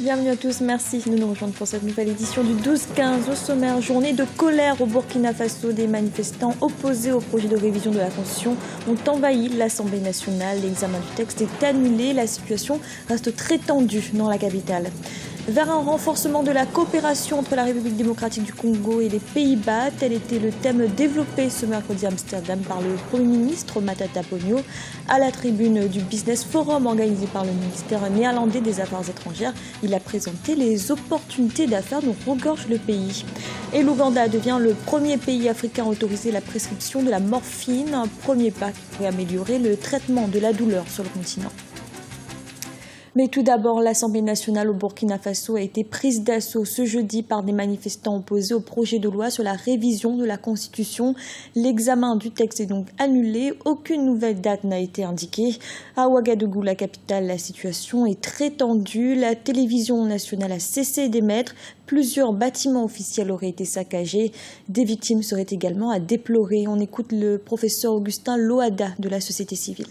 Bienvenue à tous, merci de nous rejoindre pour cette nouvelle édition du 12-15. Au sommaire, journée de colère au Burkina Faso. Des manifestants opposés au projet de révision de la Constitution ont envahi l'Assemblée nationale. L'examen du texte est annulé. La situation reste très tendue dans la capitale. Vers un renforcement de la coopération entre la République démocratique du Congo et les Pays-Bas, tel était le thème développé ce mercredi à Amsterdam par le Premier ministre Matata Ponyo à la tribune du Business Forum organisé par le ministère néerlandais des Affaires étrangères. Il a présenté les opportunités d'affaires dont regorge le pays. Et l'Ouganda devient le premier pays africain à autoriser la prescription de la morphine, un premier pas qui pourrait améliorer le traitement de la douleur sur le continent. Mais tout d'abord, l'Assemblée nationale au Burkina Faso a été prise d'assaut ce jeudi par des manifestants opposés au projet de loi sur la révision de la Constitution. L'examen du texte est donc annulé. Aucune nouvelle date n'a été indiquée. À Ouagadougou, la capitale, la situation est très tendue. La télévision nationale a cessé d'émettre. Plusieurs bâtiments officiels auraient été saccagés. Des victimes seraient également à déplorer. On écoute le professeur Augustin Loada de la société civile.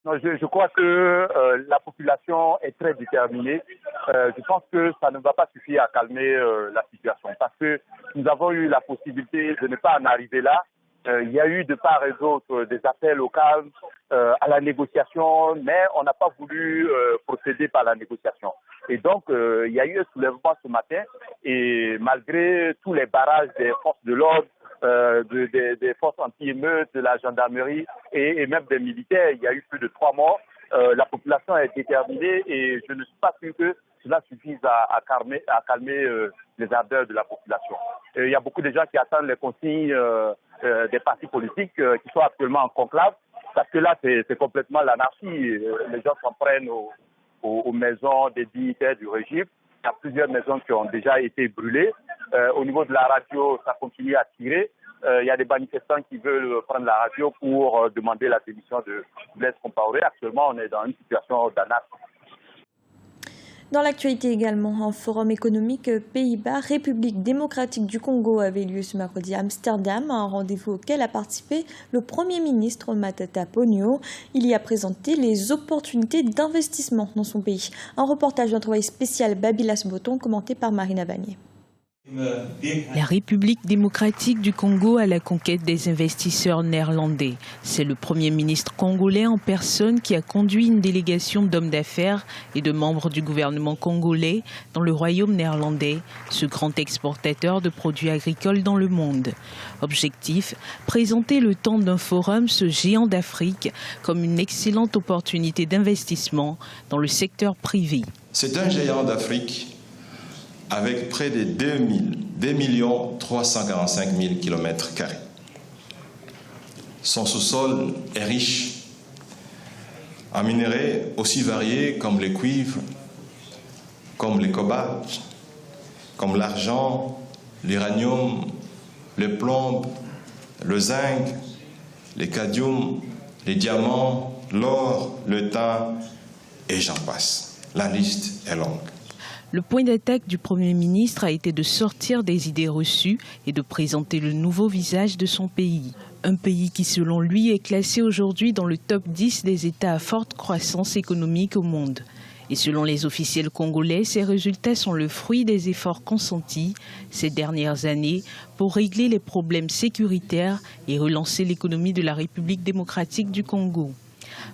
Je crois que la population est très déterminée. Je pense que ça ne va pas suffire à calmer la situation parce que nous avons eu la possibilité de ne pas en arriver là. Il y a eu de part et d'autre des appels au calme, à la négociation, mais on n'a pas voulu procéder par la négociation. Et donc, il y a eu un soulèvement ce matin et malgré tous les barrages des forces de l'ordre, des forces anti-émeutes, de la gendarmerie et même des militaires, il y a eu plus de 3 morts. La population est déterminée et je ne suis pas sûr que cela suffise à calmer les ardeurs de la population. Il y a beaucoup de gens qui attendent les consignes des partis politiques qui sont actuellement en conclave parce que là c'est complètement l'anarchie. Les gens s'en prennent aux maisons des dignitaires du régime. Il y a plusieurs maisons qui ont déjà été brûlées. Au niveau de la radio, ça continue à tirer. Il y a des manifestants qui veulent prendre la radio pour demander la démission de Blaise Compaoré. Actuellement, on est dans une situation d'anarchie. Dans l'actualité également, un forum économique Pays-Bas, République démocratique du Congo avait lieu ce mercredi à Amsterdam, un rendez-vous auquel a participé le Premier ministre Matata Ponyo. Il y a présenté les opportunités d'investissement dans son pays. Un reportage d'un travail spécial Babylas Boton commenté par Marina Vanier. La République démocratique du Congo à la conquête des investisseurs néerlandais. C'est le Premier ministre congolais en personne qui a conduit une délégation d'hommes d'affaires et de membres du gouvernement congolais dans le royaume néerlandais, ce grand exportateur de produits agricoles dans le monde. Objectif, présenter le temps d'un forum ce géant d'Afrique comme une excellente opportunité d'investissement dans le secteur privé. C'est un géant d'Afrique avec près de 2 345 000 km². Son sous-sol est riche en minerais aussi variés comme le cuivre, comme le cobalt, comme l'argent, l'uranium, le plomb, le zinc, le cadmium, les diamants, l'or, le tin, et j'en passe. La liste est longue. Le point d'attaque du Premier ministre a été de sortir des idées reçues et de présenter le nouveau visage de son pays. Un pays qui, selon lui, est classé aujourd'hui dans le top 10 des États à forte croissance économique au monde. Et selon les officiels congolais, ces résultats sont le fruit des efforts consentis ces dernières années pour régler les problèmes sécuritaires et relancer l'économie de la République démocratique du Congo.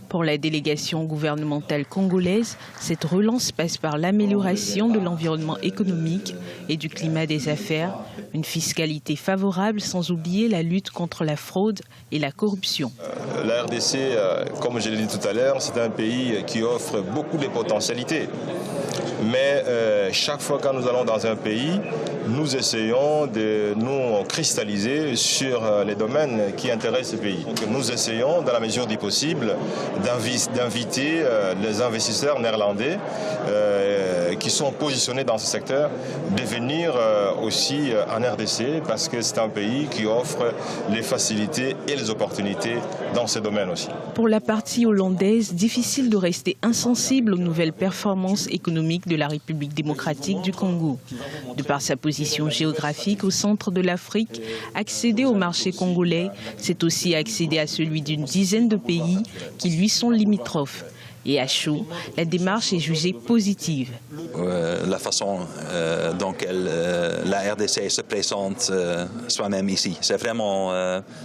Pour la délégation gouvernementale congolaise, cette relance passe par l'amélioration de l'environnement économique et du climat des affaires, une fiscalité favorable sans oublier la lutte contre la fraude et la corruption. La RDC, comme je l'ai dit tout à l'heure, c'est un pays qui offre beaucoup de potentialités. Mais chaque fois que nous allons dans un pays, nous essayons de nous cristalliser sur les domaines qui intéressent ce pays. Donc, nous essayons, dans la mesure du possible, d'inviter les investisseurs néerlandais qui sont positionnés dans ce secteur de venir aussi en RDC parce que c'est un pays qui offre les facilités et les opportunités dans ce domaine aussi. Pour la partie hollandaise, difficile de rester insensible aux nouvelles performances économiques de la République démocratique du Congo. De par sa position géographique au centre de l'Afrique, accéder au marché congolais, c'est aussi accéder à celui d'une dizaine de pays qui lui sont limitrophes. Et à chaud, la démarche est jugée positive. La façon dont la RDC se présente soi-même ici, c'est vraiment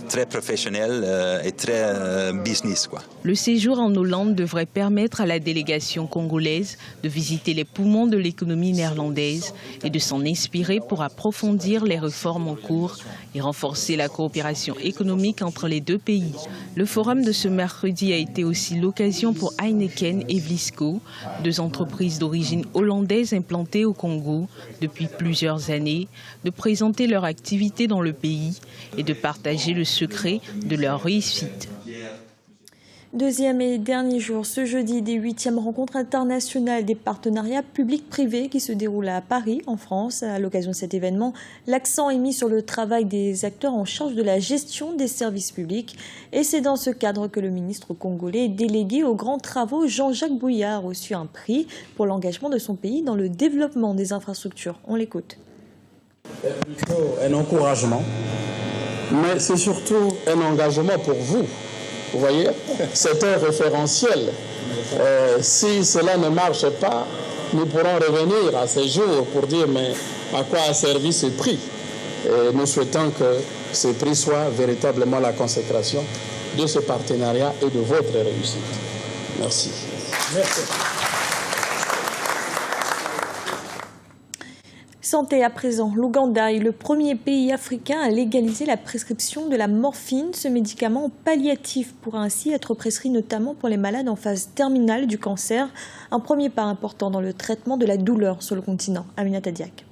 très professionnel et très business, quoi. Le séjour en Hollande devrait permettre à la délégation congolaise de visiter les poumons de l'économie néerlandaise et de s'en inspirer pour approfondir les réformes en cours et renforcer la coopération économique entre les deux pays. Le forum de ce mercredi a été aussi l'occasion pour Heineken et Vlisco, deux entreprises d'origine hollandaise implantées au Congo depuis plusieurs années, de présenter leur activité dans le pays et de partager le secret de leur réussite. Deuxième et dernier jour, ce jeudi, des 8e rencontres internationales des partenariats publics-privés qui se déroulent à Paris, en France. À l'occasion de cet événement, l'accent est mis sur le travail des acteurs en charge de la gestion des services publics. Et c'est dans ce cadre que le ministre congolais délégué aux grands travaux, Jean-Jacques Bouillard, a reçu un prix pour l'engagement de son pays dans le développement des infrastructures. On l'écoute. C'est plutôt un encouragement, mais c'est surtout un engagement pour vous. Vous voyez, c'est un référentiel. Si cela ne marche pas, nous pourrons revenir à ces jours pour dire mais à quoi a servi ce prix. Et nous souhaitons que ce prix soit véritablement la consécration de ce partenariat et de votre réussite. Merci. Merci. Santé à présent, l'Ouganda est le premier pays africain à légaliser la prescription de la morphine. Ce médicament palliatif pourra ainsi être prescrit notamment pour les malades en phase terminale du cancer. Un premier pas important dans le traitement de la douleur sur le continent. Aminata Diak.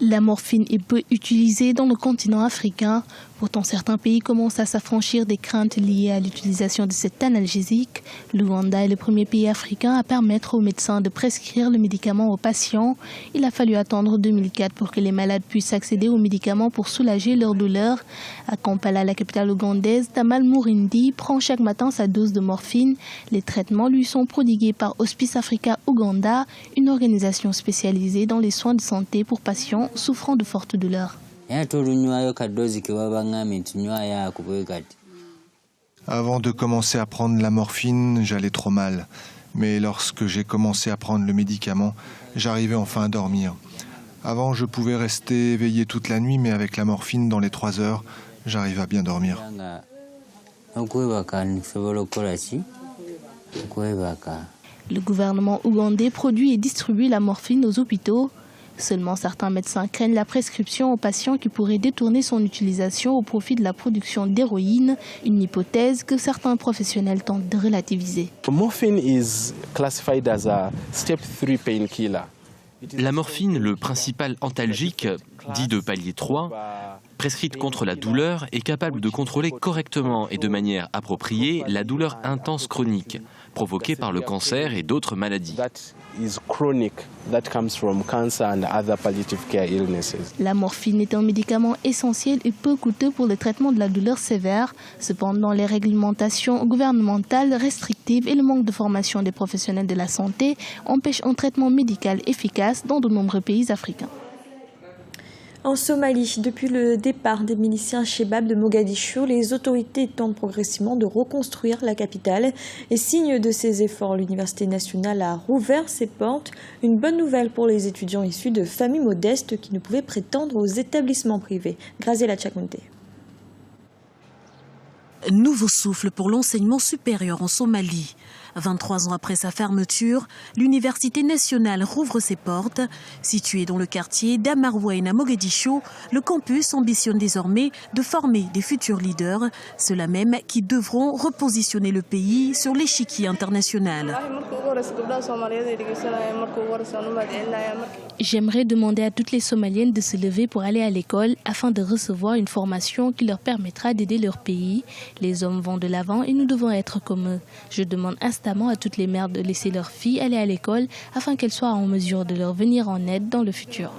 La morphine est peu utilisée dans le continent africain. Pourtant, certains pays commencent à s'affranchir des craintes liées à l'utilisation de cet analgésique. L'Ouganda est le premier pays africain à permettre aux médecins de prescrire le médicament aux patients. Il a fallu attendre 2004 pour que les malades puissent accéder aux médicaments pour soulager leur douleur. À Kampala, la capitale ougandaise, Tamal Mourindi prend chaque matin sa dose de morphine. Les traitements lui sont prodigués par Hospice Africa Ouganda, une organisation spécialisée dans les soins de santé pour patients souffrant de fortes douleurs. Avant de commencer à prendre la morphine, j'allais trop mal. Mais lorsque j'ai commencé à prendre le médicament, j'arrivais enfin à dormir. Avant, je pouvais rester éveillé toute la nuit, mais avec la morphine, dans les 3 heures, j'arrive à bien dormir. Le gouvernement ougandais produit et distribue la morphine aux hôpitaux. Seulement certains médecins craignent la prescription aux patients qui pourraient détourner son utilisation au profit de la production d'héroïne, une hypothèse que certains professionnels tentent de relativiser. La morphine, le principal antalgique, dit de palier 3, prescrite contre la douleur, est capable de contrôler correctement et de manière appropriée la douleur intense chronique, provoquée par le cancer et d'autres maladies. La morphine est un médicament essentiel et peu coûteux pour le traitement de la douleur sévère. Cependant, les réglementations gouvernementales restrictives et le manque de formation des professionnels de la santé empêchent un traitement médical efficace dans de nombreux pays africains. En Somalie, depuis le départ des miliciens Shebab de Mogadiscio, les autorités tentent progressivement de reconstruire la capitale. Et signe de ces efforts, l'Université nationale a rouvert ses portes. Une bonne nouvelle pour les étudiants issus de familles modestes qui ne pouvaient prétendre aux établissements privés. Graziella Chakunte. Nouveau souffle pour l'enseignement supérieur en Somalie. 23 ans après sa fermeture, l'Université nationale rouvre ses portes. Situé dans le quartier d'Amarwein à Mogadiscio, le campus ambitionne désormais de former des futurs leaders, ceux-là même qui devront repositionner le pays sur l'échiquier international. J'aimerais demander à toutes les Somaliennes de se lever pour aller à l'école afin de recevoir une formation qui leur permettra d'aider leur pays. Les hommes vont de l'avant et nous devons être comme eux. Je demande instamment à toutes les mères de laisser leurs filles aller à l'école afin qu'elles soient en mesure de leur venir en aide dans le futur.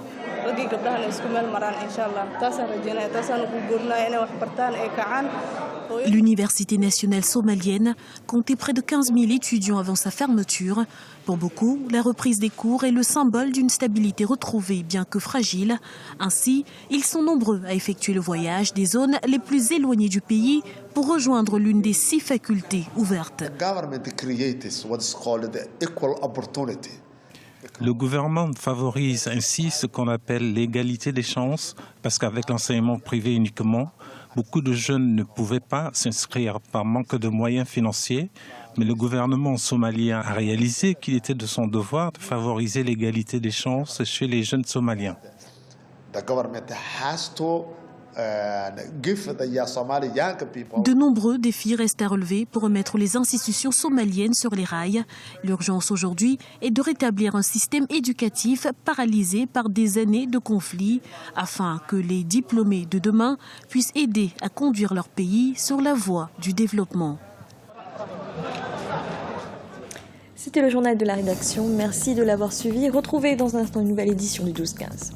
L'Université nationale somalienne comptait près de 15 000 étudiants avant sa fermeture. Pour beaucoup, la reprise des cours est le symbole d'une stabilité retrouvée, bien que fragile. Ainsi, ils sont nombreux à effectuer le voyage des zones les plus éloignées du pays pour rejoindre l'une des 6 facultés ouvertes. Le gouvernement favorise ainsi ce qu'on appelle l'égalité des chances, parce qu'avec l'enseignement privé uniquement, beaucoup de jeunes ne pouvaient pas s'inscrire par manque de moyens financiers, mais le gouvernement somalien a réalisé qu'il était de son devoir de favoriser l'égalité des chances chez les jeunes somaliens. De nombreux défis restent à relever pour remettre les institutions somaliennes sur les rails. L'urgence aujourd'hui est de rétablir un système éducatif paralysé par des années de conflits afin que les diplômés de demain puissent aider à conduire leur pays sur la voie du développement. C'était le journal de la rédaction. Merci de l'avoir suivi. Retrouvez dans un instant une nouvelle édition du 12-15.